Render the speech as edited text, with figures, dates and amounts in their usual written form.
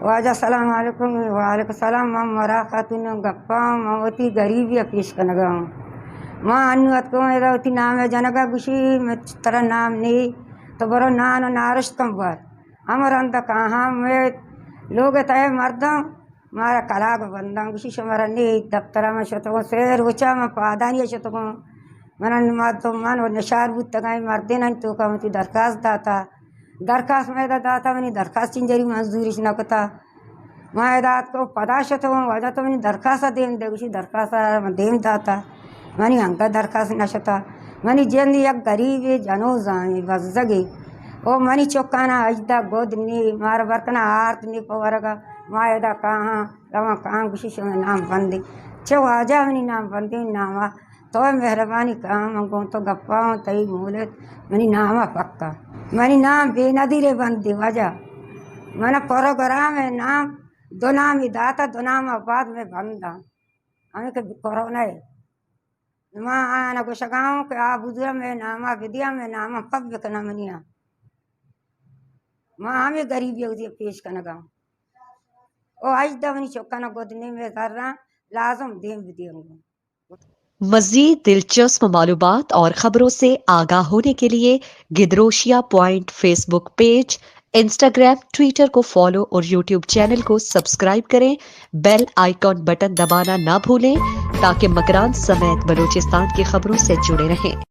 वाजा सलाम वालेकुम वालेकुम सलाम मम मरा खातून गप्पा मवती गरीबी पेश कनगा माँ अनुवत को एदावती नाम है जनगा गुशी में तरह नाम नहीं तो बरो नान नारश कम बर हमर अंत कहाँ में लोग तय मर्दम मारा कलाग बंदा गुशी शमरा नहीं दफ्तरा में शतकों शेर ऊंचा में पादानी शतकों मन तो मन और निशार बुत तक मर्दे नहीं तो कमती दरखास्त दरखास्त में दाता मनी दरखास्त चिंजरी मंजूरी नकता मैं दात को पदाशत हूँ वजह तो मनी दरखास्त देम दे उसी दरखास्त देम दाता मनी अंका दरखास्त नशता मनी जेंदी एक गरीब जनो जाए बस जगे ओ मनी चौकाना अजदा गोद नी मार बरकना आर्त नी पवरगा मायदा कहाँ रवा कहाँ गुशी में नाम बंदे चो आजा मनी नाम बंदे नामा तो मेहरबानी कहाँ मंगो तो गप्पा तई मोले मनी नामा पक्का मनी नाम बेनदीरे बंदी वजह मन प्रोग्राम है नाम दो नाम ही दाता दो नाम बाद में बंदा हमें कभी कोरोना है माँ आना कुछ गाँव के आ बुजुर्ग में नामा विद्या में नामा पब कना मनिया माँ हमें गरीबी उसे पेश करना गाँव ओ आज दवनी चौकाना गोदने में कर रहा लाजम देम विद्या मज़ीद दिलचस्प मालूमात और ख़बरों से आगाह होने के लिए गिदरोशिया point Facebook page, Instagram, Twitter को फॉलो और यूट्यूब चैनल को सब्सक्राइब करें। बेल आइकॉन बटन दबाना ना भूलें ताकि मकरान समेत बलूचिस्तान की खबरों से जुड़े रहें।